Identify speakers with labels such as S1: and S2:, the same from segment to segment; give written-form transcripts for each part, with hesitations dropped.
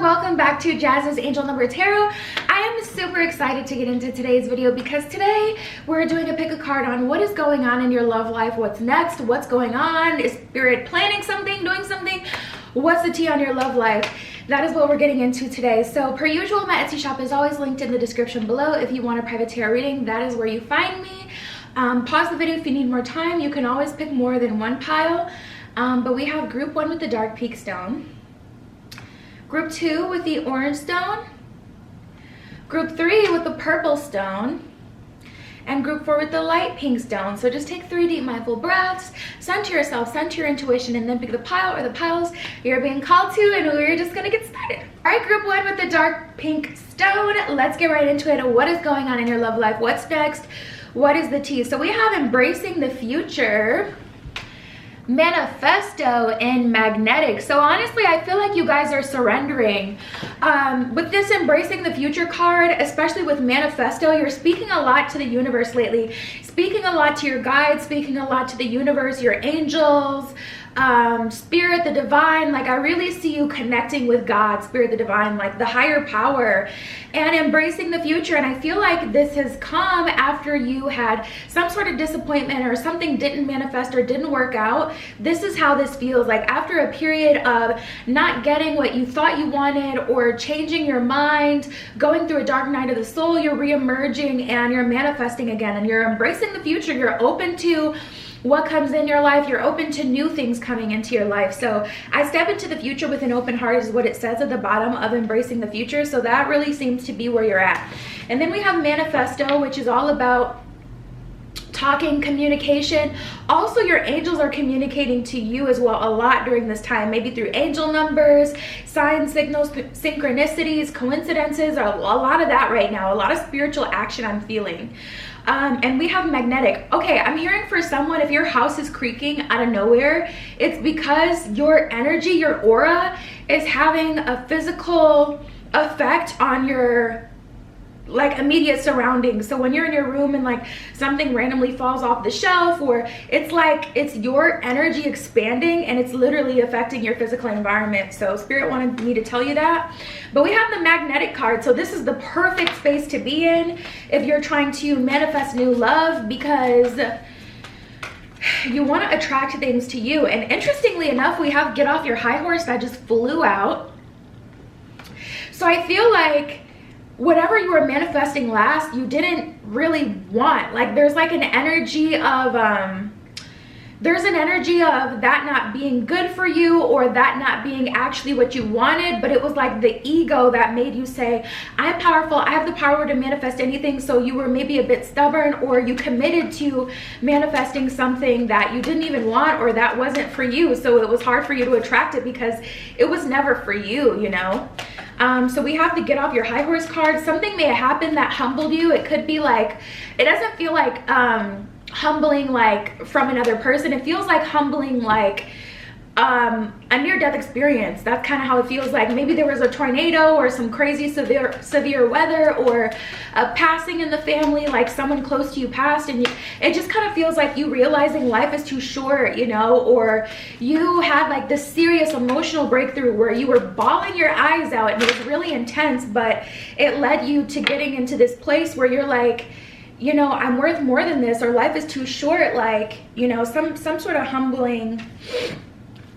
S1: welcome back to Jazz's Angel Number Tarot. I am super excited to get into today's video because today we're doing a pick a card on what is going on in your love life, what's next, what's going on, is spirit planning something, doing something, what's the tea on your love life? That is what we're getting into today. So per usual, my Etsy shop is always linked in the description below. If you want a private tarot reading, that is where you find me. Pause the video if you need more time. You can always pick more than one pile. But we have group 1 with the dark pink stone, group 2 with the orange stone, group 3 with the purple stone, and group 4 with the light pink stone. So just take 3 deep mindful breaths, center yourself, center your intuition, and then pick the pile or the piles you're being called to, and we're just gonna get started. All right, group 1 with the dark pink stone, let's get right into it. What is going on in your love life? What's next? What is the tea? So we have embracing the future, manifesto, and magnetic. So honestly, I feel like you guys are surrendering with this embracing the future card, especially with manifesto. You're speaking a lot to the universe lately, speaking a lot to your guides, speaking a lot to the universe, your angels, spirit, the divine. Like I really see you connecting with God, spirit, the divine, like the higher power, and embracing the future. And I feel like this has come after you had some sort of disappointment or something didn't manifest or didn't work out. This is how this feels like after a period of not getting what you thought you wanted or changing your mind, going through a dark night of the soul. You're re-emerging and you're manifesting again, and you're embracing the future. You're open to what comes in your life. You're open to new things coming into your life. So I step into the future with an open heart is what it says at the bottom of embracing the future. So that really seems to be where you're at. And then we have manifesto, which is all about talking, communication. Also, your angels are communicating to you as well a lot during this time, maybe through angel numbers, signs, signals, synchronicities, coincidences, a lot of that right now, a lot of spiritual action I'm feeling. And we have magnetic. Okay, I'm hearing for someone, if your house is creaking out of nowhere, it's because your energy, your aura is having a physical effect on your like immediate surroundings. So when you're in your room and like something randomly falls off the shelf, or it's like it's your energy expanding and it's literally affecting your physical environment. So spirit wanted me to tell you that. But we have the magnetic card. So this is the perfect space to be in if you're trying to manifest new love, because you want to attract things to you. And interestingly enough, we have get off your high horse that just flew out. So I feel like whatever you were manifesting last, you didn't really want. Like there's like an energy of that not being good for you, or that not being actually what you wanted, but it was like the ego that made you say, I'm powerful, I have the power to manifest anything. So you were maybe a bit stubborn, or you committed to manifesting something that you didn't even want, or that wasn't for you. So it was hard for you to attract it because it was never for you, you know? So we have to get off your high horse card. Something may have happened that humbled you. It could be like, it doesn't feel like humbling like from another person. It feels like humbling like a near-death experience. That's kind of how it feels like. Maybe there was a tornado or some crazy severe weather, or a passing in the family, like someone close to you passed, and it just kind of feels like you realizing life is too short, you know, or you had like this serious emotional breakthrough where you were bawling your eyes out and it was really intense, but it led you to getting into this place where you're like, you know, I'm worth more than this, or life is too short, like, you know, some sort of humbling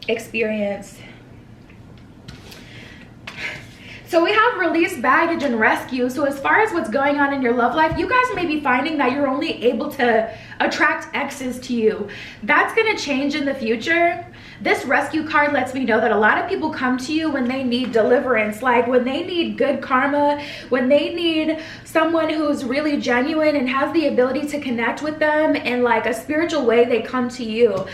S1: experience. So we have release, baggage, and rescue. So as far as what's going on in your love life, you guys may be finding that you're only able to attract exes to you. That's going to change in the future. This rescue card lets me know that a lot of people come to you when they need deliverance, like when they need good karma, when they need someone who's really genuine and has the ability to connect with them in like a spiritual way. They come to you.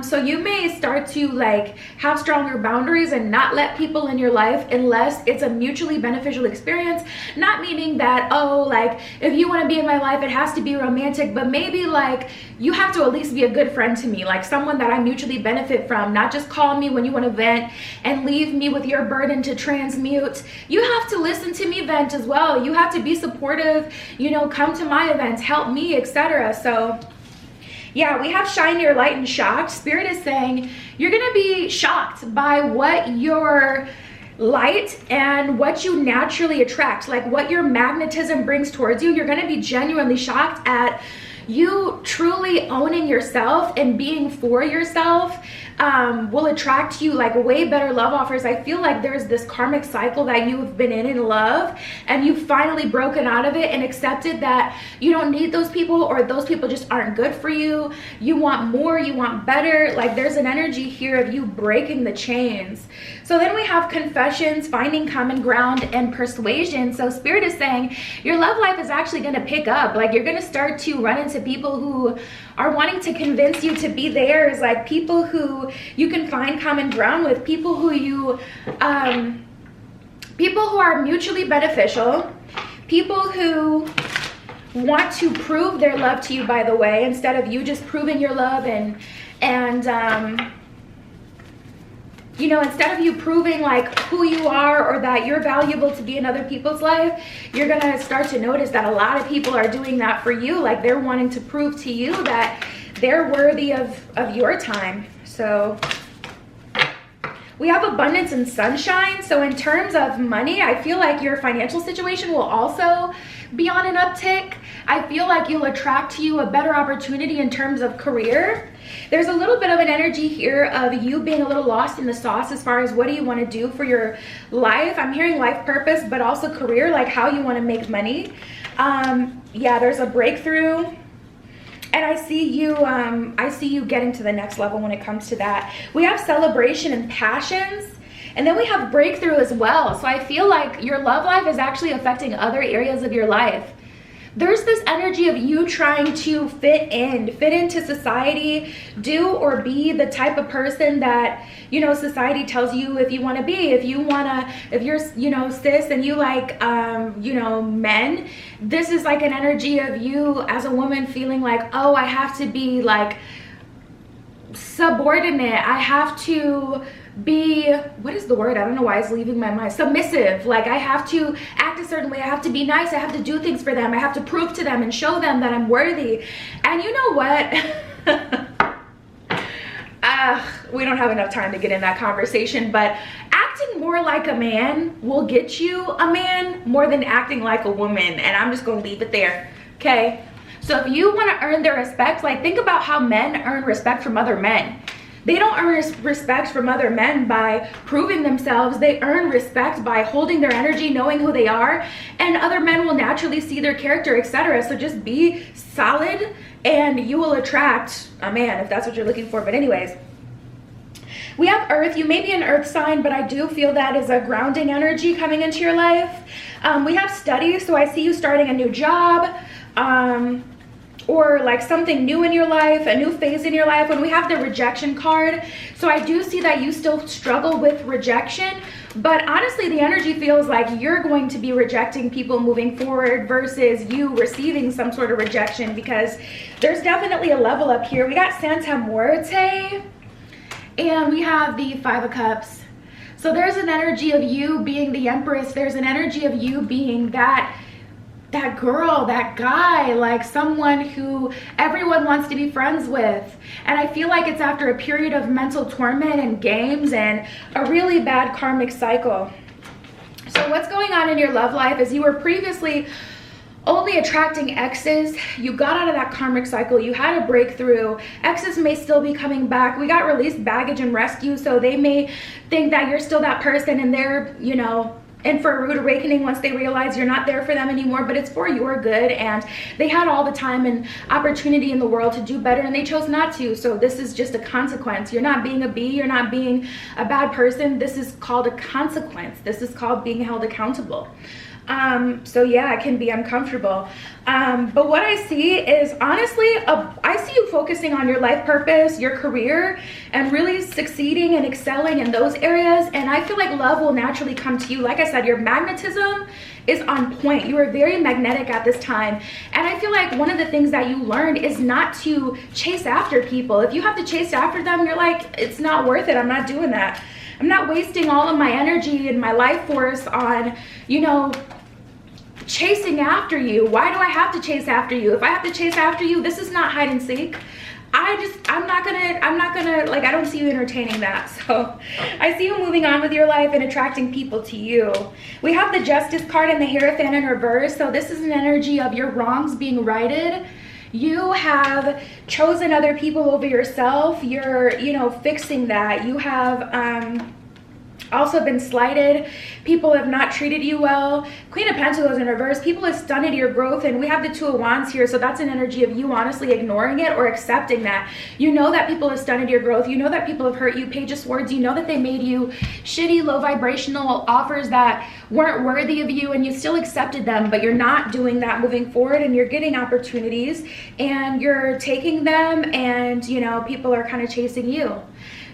S1: So you may start to like have stronger boundaries and not let people in your life unless it's a mutually beneficial experience. Not meaning that, oh, like if you want to be in my life, it has to be romantic, but maybe like you have to at least be a good friend to me, like someone that I mutually benefit from, not just call me when you want to vent and leave me with your burden to transmute. You have to listen to me vent as well. You have to be supportive, you know, come to my events, help me, etc. So yeah, we have shine your light and shocked. Spirit is saying you're gonna be shocked by what your light and what you naturally attract, like what your magnetism brings towards you. You're going to be genuinely shocked at you truly owning yourself and being for yourself. Will attract you like way better love offers. I feel like there's this karmic cycle that you've been in love, and you've finally broken out of it and accepted that you don't need those people, or those people just aren't good for you. You want more, you want better. Like there's an energy here of you breaking the chains. So then we have confessions, finding common ground, and persuasion. So Spirit is saying your love life is actually going to pick up. Like you're going to start to run into people who are wanting to convince you to be theirs, like people who you can find common ground with, people who you people who are mutually beneficial, people who want to prove their love to you, by the way, instead of you just proving your love and you know, instead of you proving like who you are or that you're valuable to be in other people's life, you're gonna start to notice that a lot of people are doing that for you. Like they're wanting to prove to you that they're worthy of your time. So we have abundance and sunshine. So in terms of money, I feel like your financial situation will also be on an uptick. I feel like you'll attract to you a better opportunity in terms of career. There's a little bit of an energy here of you being a little lost in the sauce as far as what do you want to do for your life. I'm hearing life purpose, but also career, like how you want to make money. Yeah, there's a breakthrough. And I see you getting to the next level when it comes to that. We have celebration and passions. And then we have breakthrough as well. So I feel like your love life is actually affecting other areas of your life. There's this energy of you trying to fit into society, do or be the type of person that, you know, society tells you if you want to be. If you're, you know, cis and you like, you know, men, this is like an energy of you as a woman feeling like, oh, I have to be like subordinate. I have to be, what is the word? I don't know why it's leaving my mind. Submissive. Like I have to act a certain way. I have to be nice. I have to do things for them. I have to prove to them and show them that I'm worthy. And you know what? We don't have enough time to get in that conversation, but acting more like a man will get you a man more than acting like a woman. And I'm just going to leave it there. Okay. So if you want to earn their respect, like think about how men earn respect from other men. They don't earn respect from other men by proving themselves. They earn respect by holding their energy, knowing who they are, and other men will naturally see their character, etc. So just be solid and you will attract a man if that's what you're looking for. But anyways, we have Earth. You may be an Earth sign, but I do feel that is a grounding energy coming into your life. We have studies, so I see you starting a new job, or like something new in your life, a new phase in your life. When we have the rejection card, so I do see that you still struggle with rejection, but honestly the energy feels like you're going to be rejecting people moving forward versus you receiving some sort of rejection, because there's definitely a level up here. We got Santa Muerte and we have the Five of Cups. So there's an energy of you being the Empress. There's an energy of you being that girl, that guy, like someone who everyone wants to be friends with. And I feel like it's after a period of mental torment and games and a really bad karmic cycle. So what's going on in your love life is you were previously only attracting exes. You got out of that karmic cycle. You had a breakthrough. Exes may still be coming back. We got released baggage and rescue, so they may think that you're still that person and they're, you know, and for a rude awakening once they realize you're not there for them anymore, but it's for your good, and they had all the time and opportunity in the world to do better and they chose not to. So this is just a consequence. You're not being a bee, you're not being a bad person. This is called a consequence. This is called being held accountable. So yeah, it can be uncomfortable. But what I see is honestly, I see you focusing on your life purpose, your career, and really succeeding and excelling in those areas. And I feel like love will naturally come to you. Like I said, your magnetism is on point. You are very magnetic at this time. And I feel like one of the things that you learned is not to chase after people. If you have to chase after them, you're like, it's not worth it. I'm not doing that. I'm not wasting all of my energy and my life force on, you know, chasing after you. Why do I have to chase after you? If I have to chase after you, this is not hide and seek. I'm not gonna, like, I don't see you entertaining that. So I see you moving on with your life and attracting people to you. We have the Justice card and the Hierophant in reverse. So this is an energy of your wrongs being righted. You have chosen other people over yourself. You're, you know, fixing that. You have also been slighted. People have not treated you well. Queen of Pentacles in reverse. People have stunted your growth, and we have the Two of Wands here. So that's an energy of you honestly ignoring it or accepting that. You know that people have stunted your growth. You know that people have hurt you. Page of Swords. You know that they made you shitty, low vibrational offers that weren't worthy of you, and you still accepted them, but you're not doing that moving forward, and you're getting opportunities and you're taking them, and you know, people are kind of chasing you.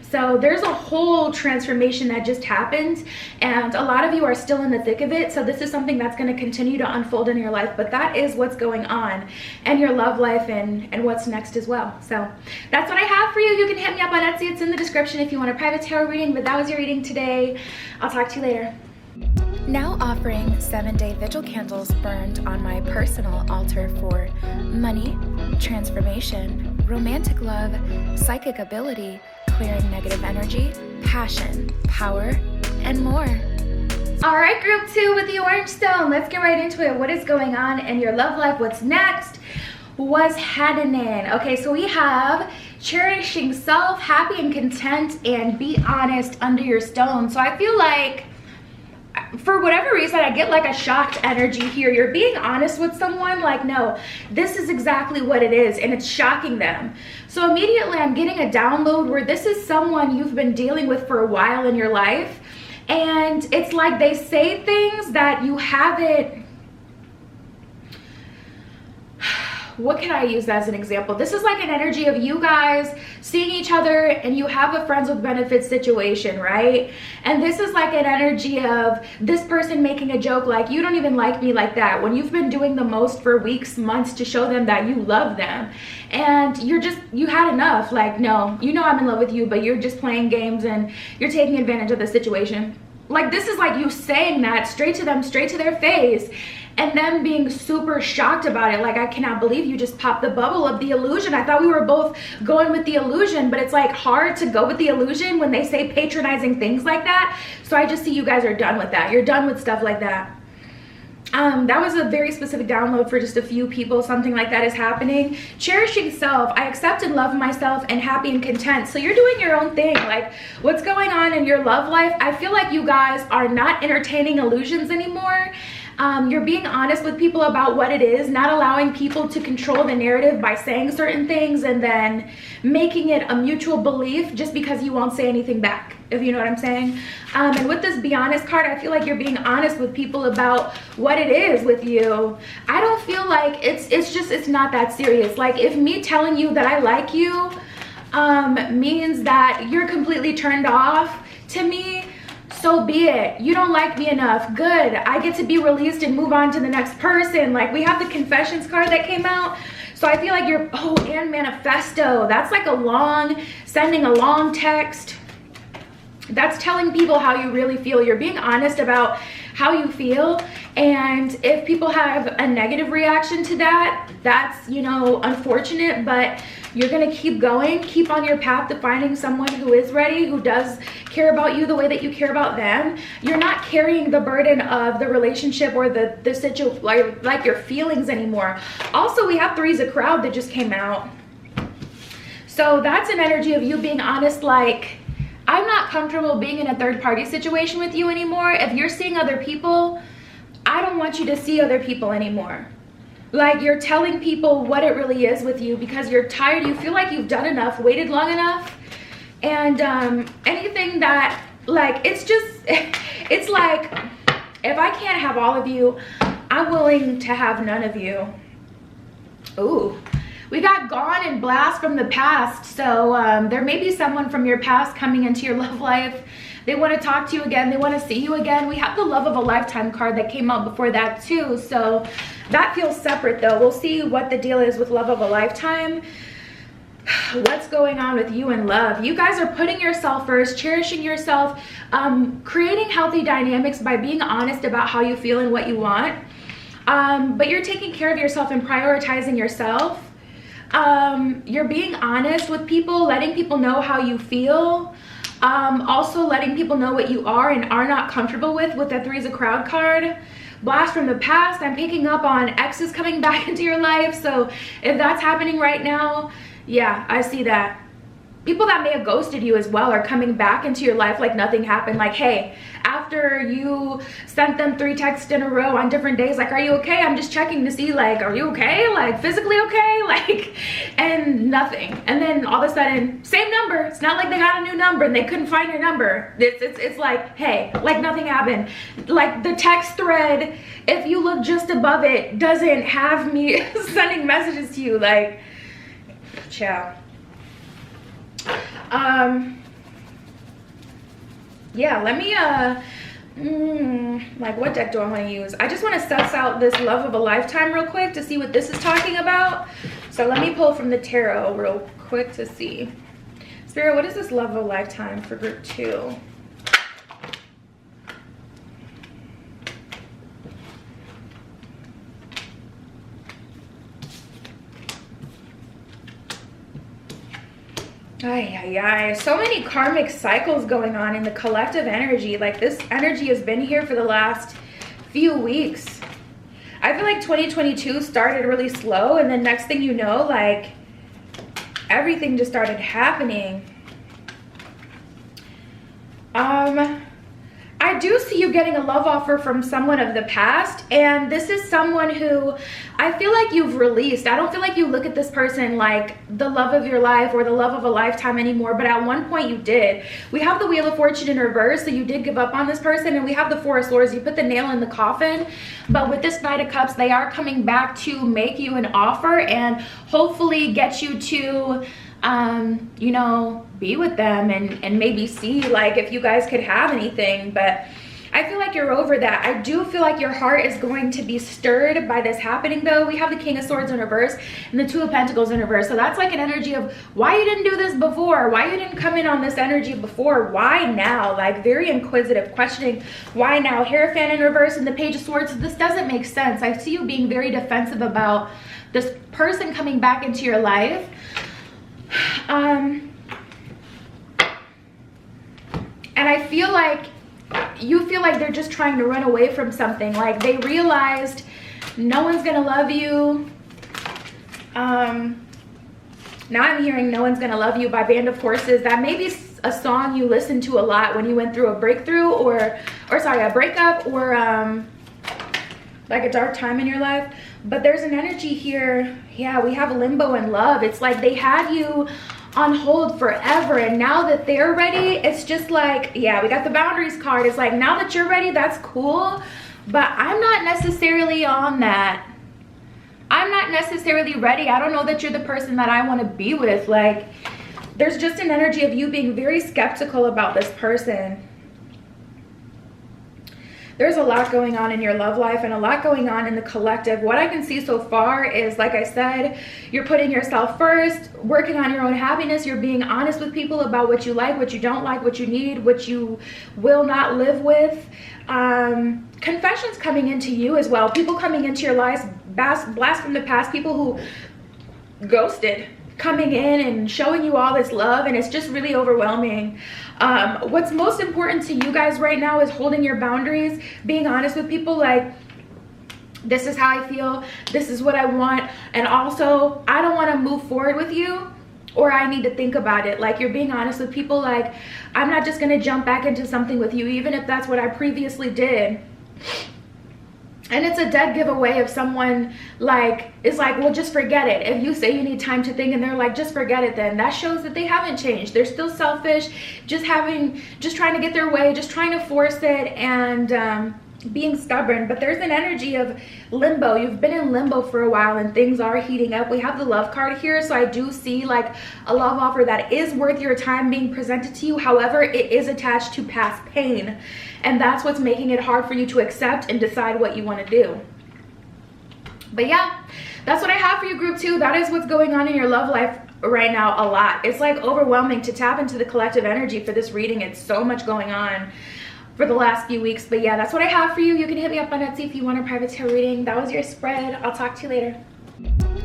S1: So there's a whole transformation that just happened, and a lot of you are still in the thick of it. So this is something that's going to continue to unfold in your life, but that is what's going on in your love life and what's next as well. So that's what I have for you. You can hit me up on Etsy. It's in the description if you want a private tarot reading, but that was your reading today. I'll talk to you later. Now offering 7-day vigil candles burned on my personal altar for money, transformation, romantic love, psychic ability, clearing negative energy, passion, power, and more. All right, group 2 with the orange stone. Let's get right into it. What is going on in your love life? What's next? What's happening? Okay, so we have cherishing self, happy and content, and be honest under your stone. So I feel like, for whatever reason, I get like a shocked energy here. You're being honest with someone, like, no, this is exactly what it is, and it's shocking them. So immediately I'm getting a download where this is someone you've been dealing with for a while in your life, and it's like they say things that you haven't. What can I use as an example? This is like an energy of you guys seeing each other, and you have a friends with benefits situation, right? And this is like an energy of this person making a joke like, you don't even like me like that, when you've been doing the most for weeks, months to show them that you love them. And you had enough. Like, no, you know I'm in love with you, but you're just playing games and you're taking advantage of the situation. Like, this is like you saying that straight to them, straight to their face, and them being super shocked about it. Like, I cannot believe you just popped the bubble of the illusion. I thought we were both going with the illusion, but it's like hard to go with the illusion when they say patronizing things like that. So I just see you guys are done with that. You're done with stuff like that. That was a very specific download for just a few people. Something like that is happening. Cherishing self. I accept and love myself and happy and content. So you're doing your own thing. Like, what's going on in your love life? I feel like you guys are not entertaining illusions anymore. You're being honest with people about what it is, not allowing people to control the narrative by saying certain things and then making it a mutual belief just because you won't say anything back, if you know what I'm saying. And with this be honest card, I feel like you're being honest with people about what it is with you. I don't feel like it's not that serious. Like, if me telling you that I like you means that you're completely turned off to me, so be it. You don't like me enough. Good. I get to be released and move on to the next person. Like, we have the Confessions card that came out. So I feel like you're, oh, and Manifesto. That's like sending a long text. That's telling people how you really feel. You're being honest about how you feel. And if people have a negative reaction to that, that's, you know, unfortunate, but you're going to keep going, keep on your path to finding someone who is ready, who does care about you the way that you care about them. You're not carrying the burden of the relationship or the situation, like your feelings anymore. Also, we have Three's a Crowd that just came out. So that's an energy of you being honest, like, I'm not comfortable being in a third-party situation with you anymore. If you're seeing other people, I don't want you to see other people anymore. Like, you're telling people what it really is with you because you're tired. You feel like you've done enough, waited long enough. And anything that, like, it's like, if I can't have all of you, I'm willing to have none of you. Ooh. We got Gone and Blast from the past. So there may be someone from your past coming into your love life. They want to talk to you again. They want to see you again. We have the Love of a Lifetime card that came out before that too. So that feels separate though. We'll see what the deal is with Love of a Lifetime. What's going on with you in love? You guys are putting yourself first, cherishing yourself, creating healthy dynamics by being honest about how you feel and what you want. But you're taking care of yourself and prioritizing yourself. You're being honest with people, letting people know how you feel. Also letting people know what you are and are not comfortable with the Threes of Crown card. Blast from the past. I'm picking up on exes coming back into your life. So if that's happening right now, yeah, I see that. People that may have ghosted you as well are coming back into your life like nothing happened. Like, hey, after you sent them 3 texts in a row on different days, like, are you okay? I'm just checking to see, like, are you okay? Like, physically okay? Like, and nothing. And then all of a sudden, same number. It's not like they got a new number and they couldn't find your number. It's like, hey, like nothing happened. Like the text thread, if you look just above it, doesn't have me sending messages to you. Like, ciao. Yeah, let me like, what deck do I want to use? I just want to suss out this love of a lifetime real quick to see what this is talking about. So let me pull from the tarot real quick to see. Spirit, what is this love of a lifetime for group 2? So many karmic cycles going on in the collective energy. Like, this energy has been here for the last few weeks. I feel like 2022 started really slow, and then next thing you know, like, everything just started happening. I do see you getting a love offer from someone of the past, and this is someone who I feel like you've released. I don't feel like you look at this person like the love of your life or the love of a lifetime anymore, but at one point you did. We have the Wheel of Fortune in reverse, so you did give up on this person, and we have the Four of Swords. You put the nail in the coffin, but with this Knight of Cups, they are coming back to make you an offer and hopefully get you to you know, be with them and maybe see, like, if you guys could have anything. But I feel like you're over that. I do feel like your heart is going to be stirred by this happening, though. We have the King of Swords in reverse and the Two of Pentacles in reverse. So that's like an energy of why you didn't do this before, why you didn't come in on this energy before, why now? Like, very inquisitive, questioning why now. Hierophant in reverse and the Page of Swords. This doesn't make sense. I see you being very defensive about this person coming back into your life. And I feel like you feel like they're just trying to run away from something. Like, they realized no one's gonna love you. Now I'm hearing No One's Gonna Love You by Band of Horses. That may be a song you listened to a lot when you went through a breakthrough or sorry, a breakup or like a dark time in your life. But there's an energy here. Yeah, we have limbo and love. It's like they had you on hold forever, and now that they're ready, it's just like, yeah, we got the boundaries card. It's like, now that you're ready, that's cool, but I'm not necessarily on that. I'm not necessarily ready. I don't know that you're the person that I want to be with. Like, there's just an energy of you being very skeptical about this person. There's a lot going on in your love life and a lot going on in the collective. What I can see so far is, like I said, you're putting yourself first, working on your own happiness. You're being honest with people about what you like, what you don't like, what you need, what you will not live with. Confessions coming into you as well. People coming into your lives, blast from the past, people who ghosted, coming in and showing you all this love, and it's just really overwhelming. What's most important to you guys right now is holding your boundaries, being honest with people, like, this is how I feel, this is what I want, and also I don't want to move forward with you, or I need to think about it. Like, you're being honest with people, like, I'm not just going to jump back into something with you, even if that's what I previously did. And it's a dead giveaway if someone, like, is like, well, just forget it. If you say you need time to think and they're like, just forget it, then that shows that they haven't changed. They're still selfish, just trying to get their way, just trying to force it, and being stubborn. But there's an energy of limbo. You've been in limbo for a while and things are heating up. We have the love card here, so I do see like a love offer that is worth your time being presented to you. However, it is attached to past pain, and that's what's making it hard for you to accept and decide what you want to do. But yeah, that's what I have for you, group 2. That is what's going on in your love life right now. A lot. It's like overwhelming to tap into the collective energy for this reading. It's so much going on for the last few weeks. But yeah, that's what I have for you. You can hit me up on Etsy if you want a private tarot reading. That was your spread. I'll talk to you later.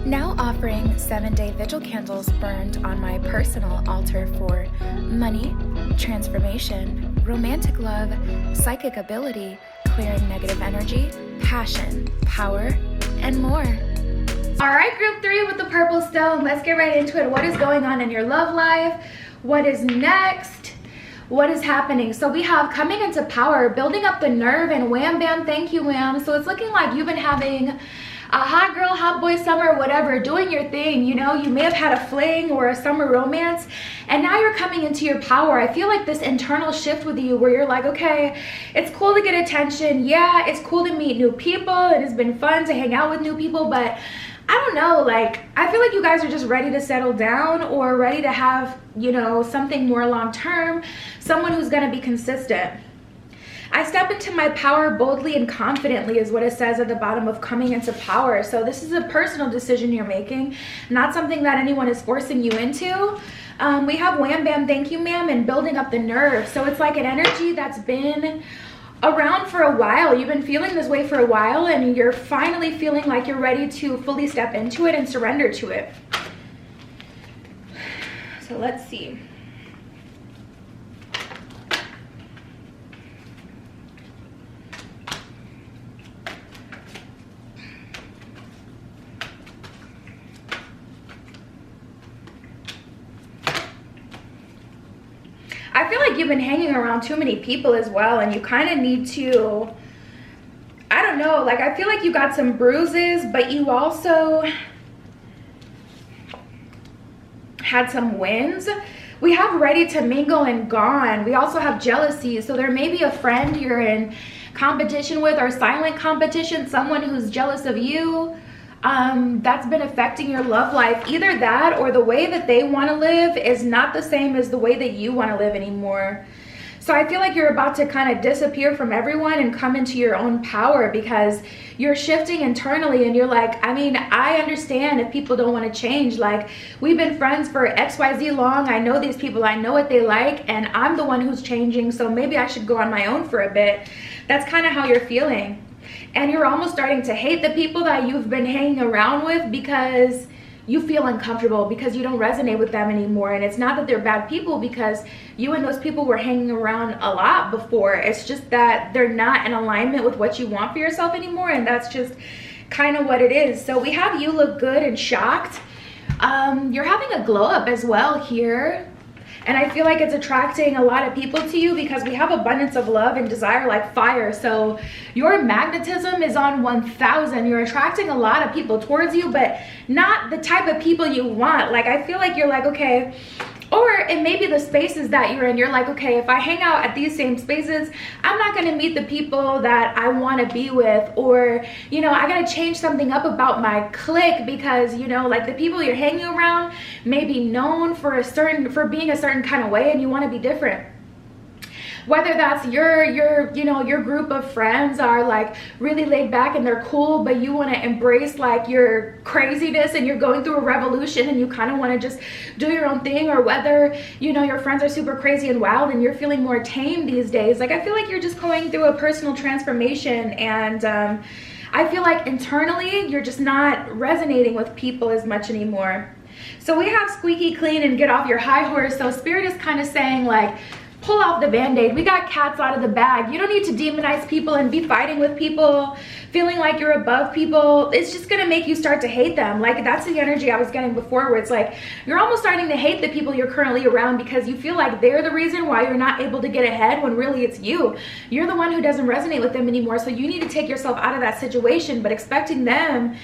S1: Now offering 7-day vigil candles burned on my personal altar for money, transformation, romantic love, psychic ability, clearing negative energy, passion, power, and more. All right, group 3 with the purple stone. Let's get right into it. What is going on in your love life? What is next? What is happening? So we have coming into power, building up the nerve, and wham bam, thank you, wham. So it's looking like you've been having a hot girl, hot boy summer, whatever, doing your thing. You know, you may have had a fling or a summer romance, and now you're coming into your power. I feel like this internal shift with you where you're like, okay, it's cool to get attention. Yeah, it's cool to meet new people, and it's been fun to hang out with new people, but I don't know, like, I feel like you guys are just ready to settle down or ready to have, you know, something more long-term, someone who's going to be consistent. I step into my power boldly and confidently is what it says at the bottom of coming into power. So this is a personal decision you're making, not something that anyone is forcing you into. We have wham bam, thank you ma'am, and building up the nerve. So it's like an energy that's been around for a while. You've been feeling this way for a while, and you're finally feeling like you're ready to fully step into it and surrender to it. So let's see. I feel like you've been hanging around too many people as well, and you kind of need to, I don't know, like I feel like you got some bruises, but you also had some wins. We have ready to mingle and gone. We also have jealousy. So there may be a friend you're in competition with, or silent competition, someone who's jealous of you. That's been affecting your love life. Either that or the way that they want to live is not the same as the way that you want to live anymore. So I feel like you're about to kind of disappear from everyone and come into your own power, because you're shifting internally and you're like, I mean, I understand if people don't want to change. Like, we've been friends for XYZ long. I know these people, I know what they like, and I'm the one who's changing. So maybe I should go on my own for a bit. That's kind of how you're feeling. And you're almost starting to hate the people that you've been hanging around with because you feel uncomfortable, because you don't resonate with them anymore. And it's not that they're bad people, because you and those people were hanging around a lot before. It's just that they're not in alignment with what you want for yourself anymore, and that's just kind of what it is. So we have you look good and shocked. You're having a glow up as well here. And I feel like it's attracting a lot of people to you, because we have abundance of love and desire like fire. So your magnetism is on 1000. You're attracting a lot of people towards you, but not the type of people you want. Like, I feel like you're like, okay, or it may be the spaces that you're in. You're like, okay, if I hang out at these same spaces, I'm not going to meet the people that I want to be with. Or, you know, I got to change something up about my clique, because, you know, like the people you're hanging around may be known for being a certain kind of way, and you want to be different. Whether that's your group of friends are like really laid back and they're cool, but you want to embrace like your craziness and you're going through a revolution and you kind of want to just do your own thing, or whether, you know, your friends are super crazy and wild and you're feeling more tame these days. Like, I feel like you're just going through a personal transformation, and I feel like internally you're just not resonating with people as much anymore. So we have squeaky clean and get off your high horse. So Spirit is kind of saying like, pull off the band-aid. We got cats out of the bag. You don't need to demonize people and be fighting with people, feeling like you're above people. It's just gonna make you start to hate them. Like, that's the energy I was getting before, where it's like you're almost starting to hate the people you're currently around, because you feel like they're the reason why you're not able to get ahead, when really it's you. You're the one who doesn't resonate with them anymore. So you need to take yourself out of that situation, but expecting them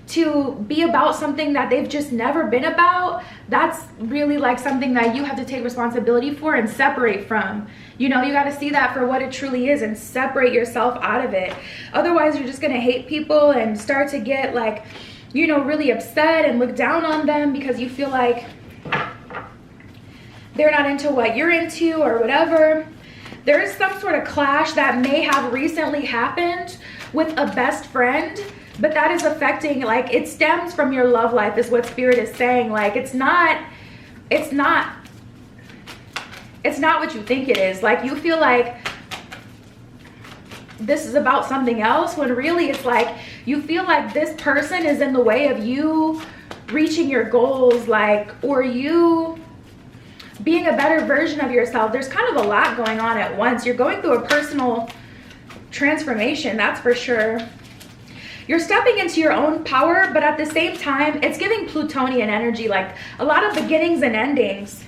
S1: to be about something that they've just never been about, that's really like something that you have to take responsibility for and separate from. You know, you got to see that for what it truly is and separate yourself out of it. Otherwise, you're just going to hate people and start to get like, you know, really upset and look down on them because you feel like they're not into what you're into or whatever. There is some sort of clash that may have recently happened with a best friend, but that is affecting, like, it stems from your love life is what Spirit is saying. Like, it's not what you think it is. Like, you feel like this is about something else, when really it's like you feel like this person is in the way of you reaching your goals, like, or you being a better version of yourself. There's kind of a lot going on at once. You're going through a personal transformation, that's for sure. You're stepping into your own power, but at the same time, it's giving Plutonian energy, like a lot of beginnings and endings.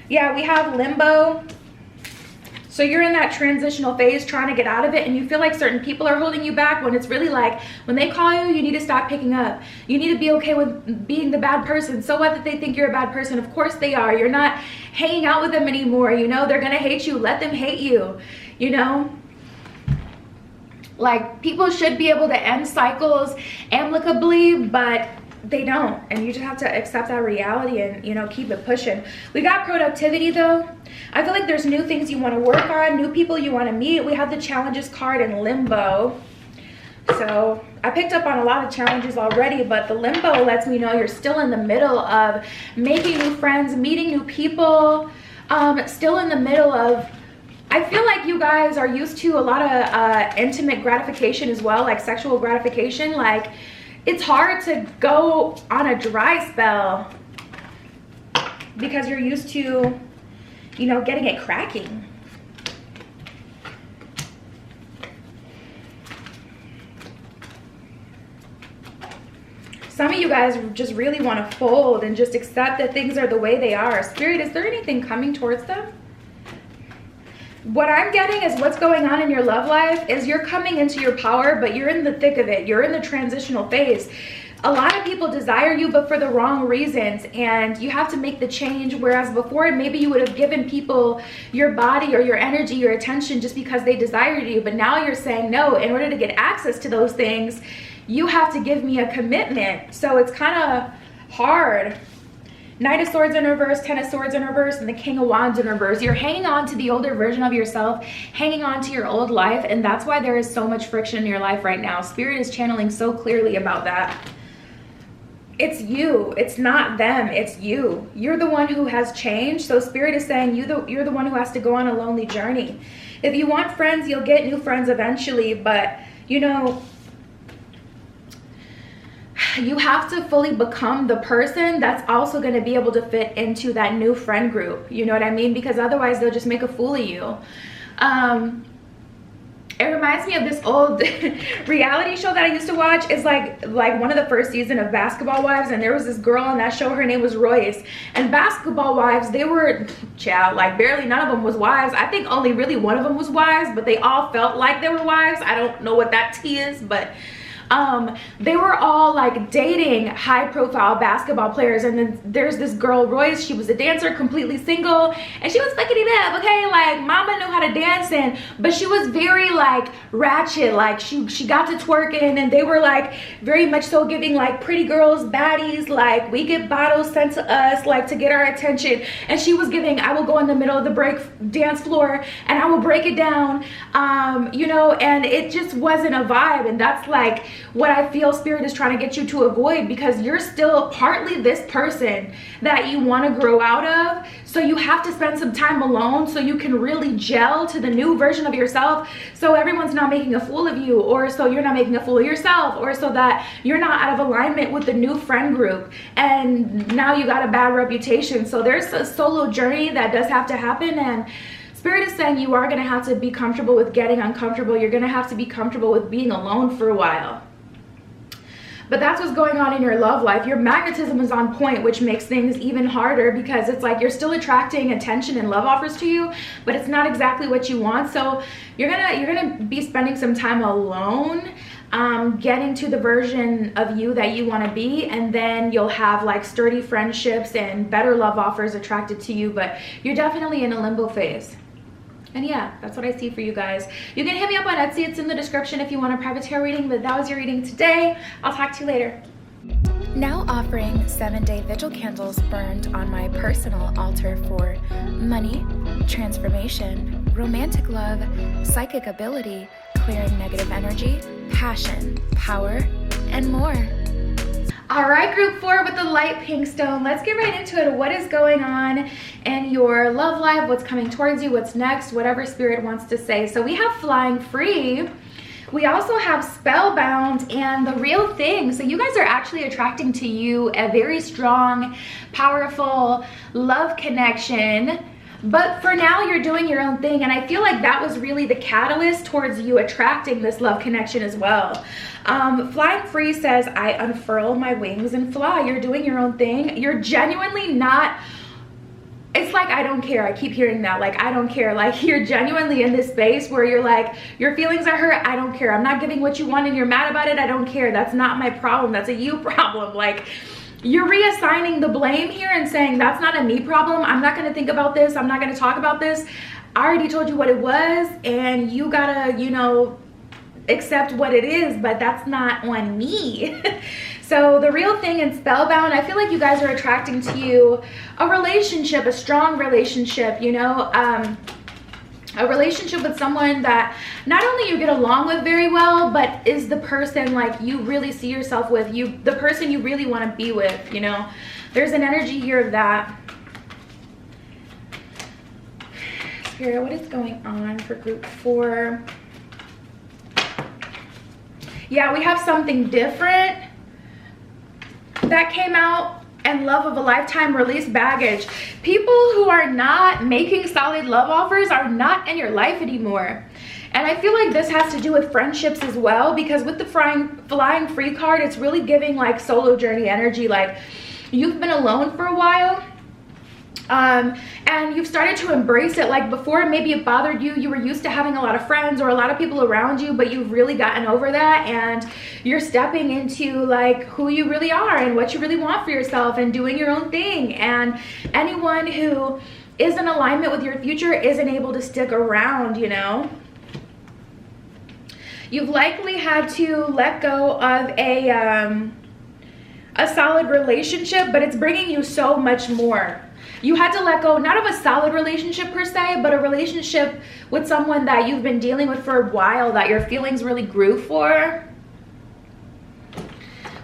S1: Yeah, we have limbo. So you're in that transitional phase trying to get out of it, and you feel like certain people are holding you back, when it's really like, when they call you, you need to stop picking up. You need to be okay with being the bad person. So what that they think you're a bad person? Of course they are. You're not hanging out with them anymore. You know, they're going to hate you. Let them hate you, you know? Like, people should be able to end cycles amicably, but they don't. And you just have to accept that reality and, you know, keep it pushing. We got productivity, though. I feel like there's new things you want to work on, new people you want to meet. We have the challenges card in limbo. So I picked up on a lot of challenges already, but the limbo lets me know you're still in the middle of making new friends, meeting new people, still in the middle of, I feel like you guys are used to a lot of intimate gratification as well, like sexual gratification. Like, it's hard to go on a dry spell because you're used to, you know, getting it cracking. Some of you guys just really want to fold and just accept that things are the way they are. Spirit, is there anything coming towards them? What I'm getting is what's going on in your love life is you're coming into your power, but you're in the thick of it. You're in the transitional phase. A lot of people desire you, but for the wrong reasons, and you have to make the change. Whereas before, maybe you would have given people your body or your energy, your attention just because they desired you. But now you're saying, no, in order to get access to those things, you have to give me a commitment. So it's kind of hard. Knight of Swords in reverse, Ten of Swords in reverse, and the King of Wands in reverse. You're hanging on to the older version of yourself, hanging on to your old life, and that's why there is so much friction in your life right now. Spirit is channeling so clearly about that. It's you. It's not them. It's you. You're the one who has changed. So Spirit is saying you're the one who has to go on a lonely journey. If you want friends, you'll get new friends eventually, but, you know, you have to fully become the person that's also going to be able to fit into that new friend group. You know what I mean? Because otherwise they'll just make a fool of you. It reminds me of this old reality show that I used to watch. It's like one of the first season of Basketball Wives, and there was this girl on that show, her name was Royce. And Basketball Wives, they were, child, like barely none of them was wives. I think only really one of them was wives, but they all felt like they were wives. I don't know what that tea is, but they were all like dating high profile basketball players. And then there's this girl, Royce, she was a dancer, completely single, and she was fucking it up, okay? Like, mama knew how to dance, but she was very like ratchet. Like, she got to twerking, and they were like very much so giving like pretty girls, baddies, like we get bottles sent to us like to get our attention. And she was giving, I will go in the middle of the break dance floor and I will break it down, you know, and it just wasn't a vibe. And that's like what I feel Spirit is trying to get you to avoid, because you're still partly this person that you want to grow out of. So you have to spend some time alone so you can really gel to the new version of yourself, so everyone's not making a fool of you, or so you're not making a fool of yourself, or so that you're not out of alignment with the new friend group and now you got a bad reputation. So there's a solo journey that does have to happen, and Spirit is saying you are going to have to be comfortable with getting uncomfortable. You're going to have to be comfortable with being alone for a while. But that's what's going on in your love life. Your magnetism is on point, which makes things even harder, because it's like you're still attracting attention and love offers to you, but it's not exactly what you want. So you're gonna be spending some time alone, getting to the version of you that you want to be, and then you'll have like sturdy friendships and better love offers attracted to you. But you're definitely in a limbo phase. And yeah, that's what I see for you guys. You can hit me up on Etsy. It's in the description if you want a private tarot reading. But that was your reading today. I'll talk to you later. Now offering 7-day vigil candles burned on my personal altar for money, transformation, romantic love, psychic ability, clearing negative energy, passion, power, and more. All right, group 4 with the light pink stone. Let's get right into it. What is going on in your love life? What's coming towards you? What's next? Whatever Spirit wants to say. So we have flying free, We also have spellbound and the real thing. So you guys are actually attracting to you a very strong, powerful love connection. But for now, you're doing your own thing. And I feel like that was really the catalyst towards you attracting this love connection as well. Flying Free says, I unfurl my wings and fly. You're doing your own thing. You're genuinely not, it's like, I don't care. I keep hearing that. Like, I don't care. Like, you're genuinely in this space where you're like, your feelings are hurt. I don't care. I'm not giving what you want and you're mad about it. I don't care. That's not my problem. That's a you problem. Like, you're reassigning the blame here and saying, that's not a me problem. I'm not going to think about this. I'm not going to talk about this. I already told you what it was and you gotta, you know, accept what it is, but that's not on me. So the real thing in spellbound, I feel like you guys are attracting to you a relationship, a strong relationship, you know, a relationship with someone that not only you get along with very well, but is the person like you really see yourself with, the person you really want to be with, you know. There's an energy here of that. Spirit, what is going on for group 4? Yeah, we have something different that came out. And love of a lifetime, release baggage. People who are not making solid love offers are not in your life anymore. And I feel like this has to do with friendships as well, because with the flying free card, it's really giving like solo journey energy. Like, you've been alone for a while. And you've started to embrace it. Like, before, maybe it bothered you. You were used to having a lot of friends or a lot of people around you, but you've really gotten over that, and you're stepping into like who you really are and what you really want for yourself and doing your own thing. And anyone who is in alignment with your future isn't able to stick around, you know. You've likely had to let go of a solid relationship, but it's bringing you so much more. You had to let go, not of a solid relationship per se, but a relationship with someone that you've been dealing with for a while, that your feelings really grew for.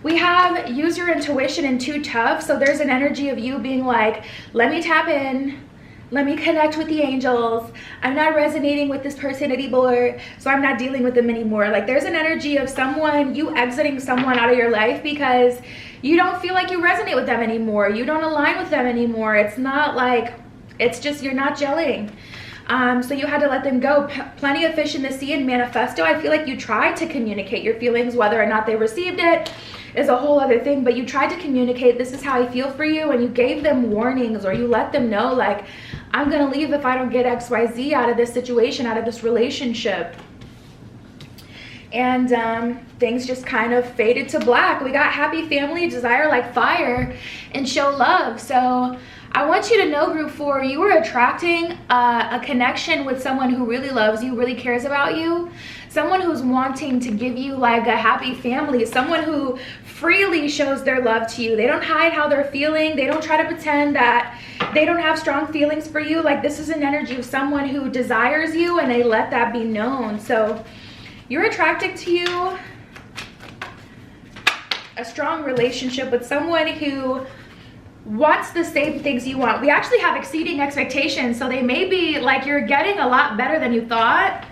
S1: We have use your intuition and too tough. So there's an energy of you being like, let me tap in. Let me connect with the angels. I'm not resonating with this person anymore, so I'm not dealing with them anymore. Like, there's an energy of someone, you exiting someone out of your life because you don't feel like you resonate with them anymore. You don't align with them anymore. It's not like, it's just you're not gelling. So you had to let them go. Plenty of fish in the sea and manifesto. I feel like you tried to communicate your feelings. Whether or not they received it is a whole other thing, but you tried to communicate, this is how I feel for you, and you gave them warnings, or you let them know like, I'm gonna leave if I don't get XYZ out of this situation, out of this relationship. And things just kind of faded to black. We got happy family, desire like fire, and show love. So I want you to know, group 4, you are attracting a connection with someone who really loves you, really cares about you, someone who's wanting to give you like a happy family, someone who freely shows their love to you. They don't hide how they're feeling. They don't try to pretend that they don't have strong feelings for you. Like, this is an energy of someone who desires you, and they let that be known. So you're attracted to you a strong relationship with someone who wants the same things you want. We actually have exceeding expectations, so they may be like, you're getting a lot better than you thought.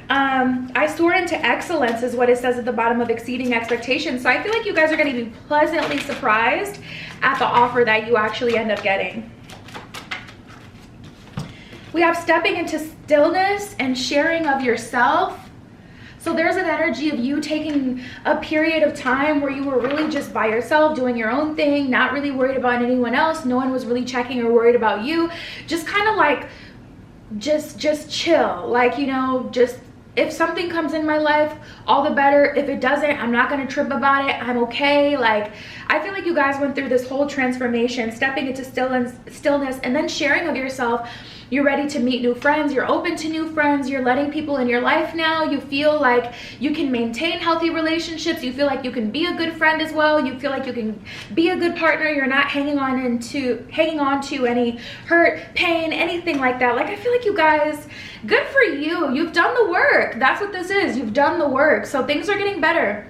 S1: I soar into excellence is what it says at the bottom of exceeding expectations. So I feel like you guys are going to be pleasantly surprised at the offer that you actually end up getting. We have stepping into stillness and sharing of yourself. So there's an energy of you taking a period of time where you were really just by yourself, doing your own thing, not really worried about anyone else. No one was really checking or worried about you. Just kind of like, just chill. Like, you know, just, if something comes in my life, all the better. If it doesn't, I'm not going to trip about it. I'm okay. Like, I feel like you guys went through this whole transformation, stepping into stillness, and then sharing of yourself. You're ready to meet new friends. You're open to new friends. You're letting people in your life now. You feel like you can maintain healthy relationships. You feel like you can be a good friend as well. You feel like you can be a good partner. You're not hanging on to any hurt, pain, anything like that. Like, I feel like you guys, good for you. You've done the work. That's what this is. You've done the work. So things are getting better.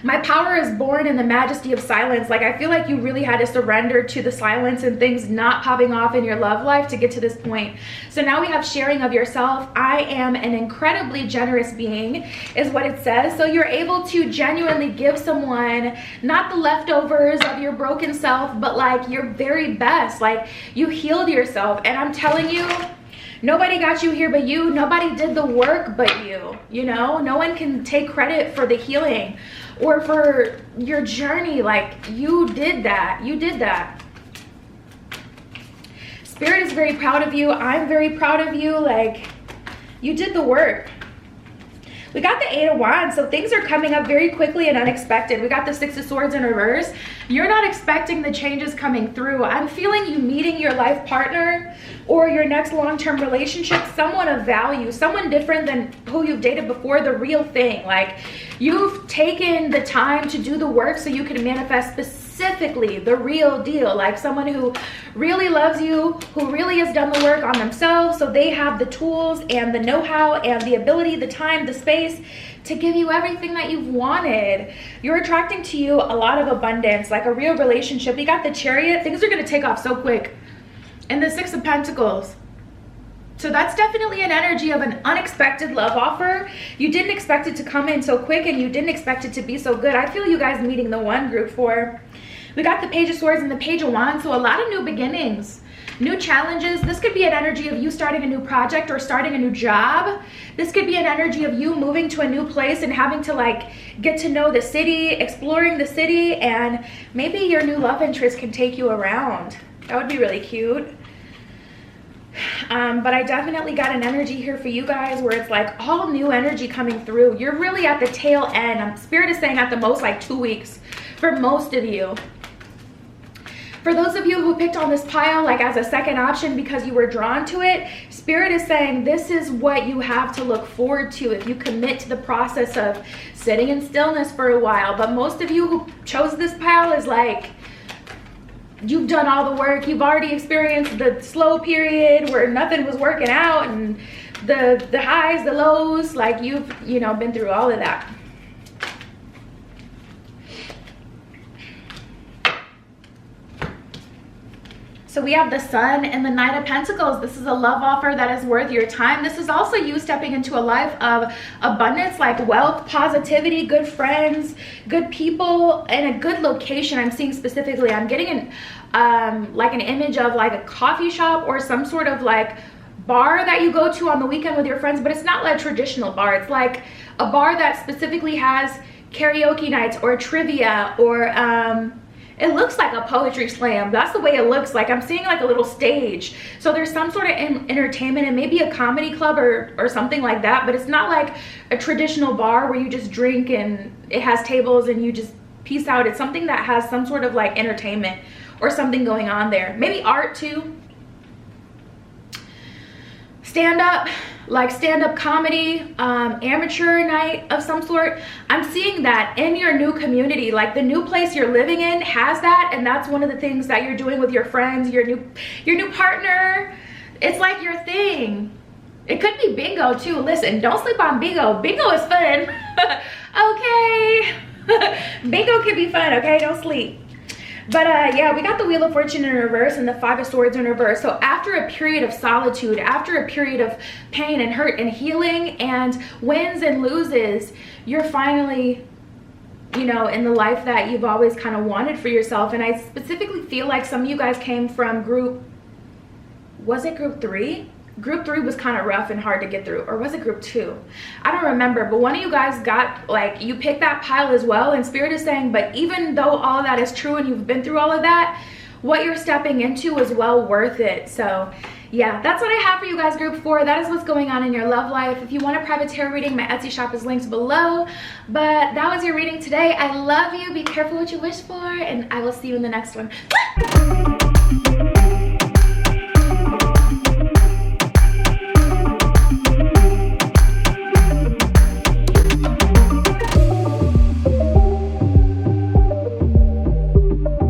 S1: My power is born in the majesty of silence. Like, I feel like you really had to surrender to the silence and things not popping off in your love life to get to this point. So now we have sharing of yourself. I am an incredibly generous being is what it says. So you're able to genuinely give someone not the leftovers of your broken self, but like your very best. Like, you healed yourself, and I'm telling you, nobody got you here but you. Nobody did the work but you. You know, no one can take credit for the healing or for your journey. Like, you did that. You did that. Spirit is very proud of you. I'm very proud of you. Like, you did the work. We got the 8 of Wands, so things are coming up very quickly and unexpected. We got the 6 of Swords in reverse. You're not expecting the changes coming through. I'm feeling you meeting your life partner or your next long-term relationship, someone of value, someone different than who you've dated before, the real thing. Like, you've taken the time to do the work so you can manifest specifically the real deal. Like, someone who really loves you, who really has done the work on themselves, so they have the tools and the know-how and the ability, the time, the space to give you everything that you've wanted. You're attracting to you a lot of abundance, like a real relationship. You got the Chariot. Things are going to take off so quick. And the 6 of Pentacles. So that's definitely an energy of an unexpected love offer. You didn't expect it to come in so quick, and you didn't expect it to be so good. I feel you guys meeting the one, group 4. We got the Page of Swords and the Page of Wands. So a lot of new beginnings, new challenges. This could be an energy of you starting a new project or starting a new job. This could be an energy of you moving to a new place and having to like get to know the city, exploring the city, and maybe your new love interest can take you around. That would be really cute. But I definitely got an energy here for you guys where it's like all new energy coming through. You're really at the tail end. Spirit is saying at the most like 2 weeks for most of you. For those of you who picked on this pile like as a second option because you were drawn to it, Spirit is saying this is what you have to look forward to if you commit to the process of sitting in stillness for a while. But most of you who chose this pile is like, you've done all the work. You've already experienced the slow period where nothing was working out, and the highs, the lows. Like, you've, you know, been through all of that. So we have the Sun and the Knight of Pentacles. This is a love offer that is worth your time. This is also you stepping into a life of abundance, like wealth, positivity, good friends, good people, and a good location. I'm seeing specifically, I'm getting like an image of like a coffee shop or some sort of like bar that you go to on the weekend with your friends, but it's not like a traditional bar. It's like a bar that specifically has karaoke nights or trivia or it looks like a poetry slam. That's the way it looks like. I'm seeing like a little stage. So there's some sort of entertainment and maybe a comedy club or something like that, but it's not like a traditional bar where you just drink and it has tables and you just peace out. It's something that has some sort of like entertainment or something going on there. Maybe art too. Stand-up, like stand-up comedy, amateur night of some sort. I'm seeing that in your new community, like the new place you're living in has that, and that's one of the things that you're doing with your friends, your new partner. It's like your thing. It could be bingo too. Listen, don't sleep on bingo. Bingo is fun. Okay. Bingo can be fun, okay? Don't sleep. But yeah, we got the Wheel of Fortune in reverse and the 5 of Swords in reverse. So after a period of solitude, after a period of pain and hurt and healing and wins and loses, you're finally, you know, in the life that you've always kind of wanted for yourself. And I specifically feel like some of you guys came from group, was it group 3? Group 3 was kind of rough and hard to get through, or was it group 2? I don't remember, but one of you guys got, like, you picked that pile as well, and Spirit is saying, but even though all of that is true and you've been through all of that, what you're stepping into is well worth it. So yeah, that's what I have for you guys, group 4. That is what's going on in your love life. If you want a private tarot reading, my Etsy shop is linked below. But that was your reading today. I love you. Be careful what you wish for, and I will see you in the next one.